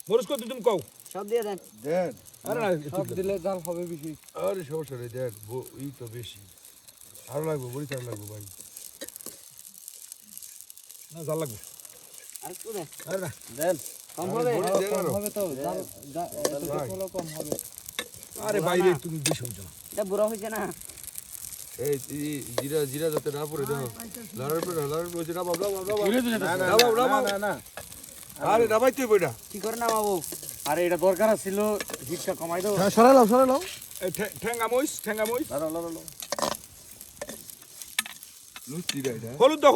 মরিচ কত তুমি কও সব দিয়ে দেন দেন আরে না সব দিলে জাল হবে বেশি। আরে সমস্যা নেই দেন ই তো বেশি আরো লাগবে মরিচ আরো লাগবে ভাই না জাল লাগবে আর একটু দেন আরে না দেন কম হবে কম হবে তো জাল হলো কম হবে। আরে বাইরে তুমি বেশি হইছো না এটা বুড়া হইছে না এই জিরা জিরা যাতে না পড়ে দেখো লাড়ার পরে না বাবলা না না আরে নামাইতে বইটা কি করে নামাবো আরে এটা দরকার ছিল হিটটা কমাই দাও। হ্যাঁ সরাই লাও এই ঠেঙ্গা মরিচ লাড়ো লুচি এটা হলুদ দাও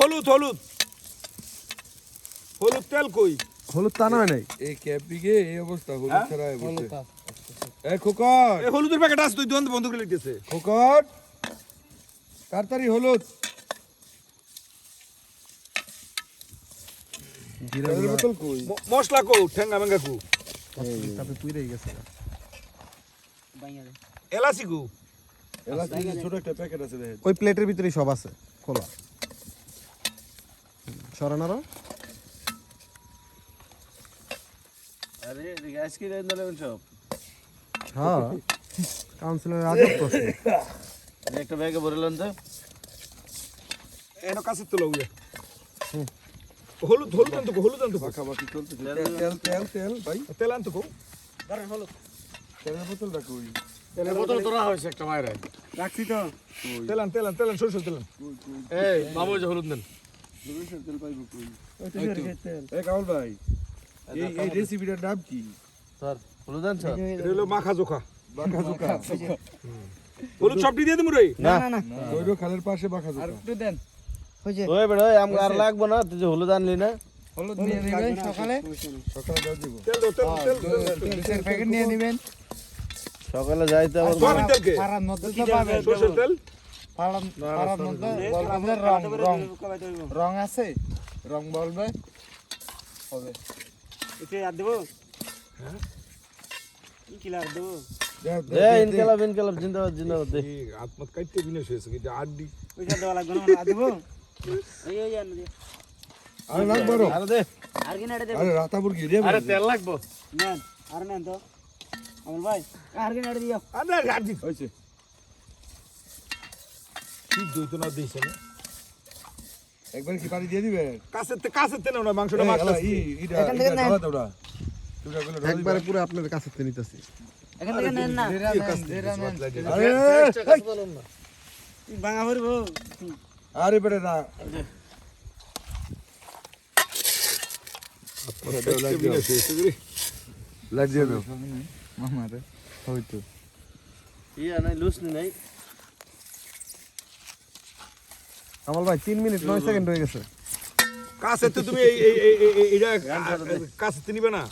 হলুদ তেল কই হলুদ তা নয় নাই এই ক্যাপিকে এই অবস্থা হলুদ ছাড়া বসে এই খোকন এই হলুদের প্যাকেট আছে তুই দোকান বন্ধ করে লিখতেছে খোকন তাড়াতাড়ি হলুদ জিরা তেলের বোতল কই মশলা কো ঠেঙ্গা মেঙ্গা কো তাতে পুইরাই গেছে বাইয়া দে এলাচি কো এলাচি ছোট একটা প্যাকেট আছে দেখেন ওই প্লেটের ভিতরেই সব আছে খোলা সরানারো আরে গ্যাস কি দেন দিলেন সব। হ্যাঁ কাউন্সিলর আজব প্রশ্ন একটা ব্যাগে ভরলেন তো। এনো কাছে তো লউয়া হলুদ আনতো মাখামাখি চলছে তেল ভাই তেল আনতো কো তেলের বোতলটা কই তেলের বোতল তোরা হয়েছে একটা মায়ের রাখছি তো। তেল আন সরষের তেল আন এই মামু যে হলুদ দেন। সরিষার তেল পাইবো কই এই কাউল ভাই এই রেসিপিটার নাম কি স্যার হলুদ দেন স্যার। এটা হলো মাখা জোখা বাঁকা জোকা হলুদ সবটি দিয়ে দিমু রে না না দৈর খালের পাশে বাঁকা জোকা একটু দেন। হইছে ওই বেড়া আমগো আর লাগবে না, তুই যে হলুদ আনলি না। হলুদ নিয়ে নেবেন সকালে সকালে দাও দিব তেল দাও তেল প্যাকেট নিয়ে নেবেন সকালে যাইতে আবার সয়াবিন তেল কে পাড়ার মধ্যে তো পাবেন সরষের তেল পাড়ার মধ্যে বলবে রং আছে রং বলবে হবে এতে আর দেবো হ্যাঁ কি লাগ দেবো দে ইনকালাব জিন্দাবাদ দে। এই আত্মত কাইতে বিনাশ হয়েছে কিন্তু আড্ডি পয়সা দেওয়া লাগবে না আর দেবো এই আন দে আরে লাগবে আরো আরে দে। আর কি নাড়ে দেবো আরে রাতাপুর কি রে আরে তেল লাগবে। নেন আর নেন তো আমার ভাই আর কি নাড়ে দিও আরে আড্ডি হইছে কি দইতো না দিছে না একবার কি পানি দিয়ে দিবে কাছে তেল না মাংসটা মাখতে এখান থেকে নেন। একবারে পুরো আপনাদের কাছে নিতেছি এখান থেকে নেন না ভাঙা ভরবো আরে বেটা না বিনাশ হয়েছে রে লাগিয়ে দাও মামারে হয়তো ইয়া নাই লুজ নাই। কামাল ভাই 3 মিনিট 9 সেকেন্ড হয়ে গেছে কাছে তো তুমি এইটা কাছে নিবে না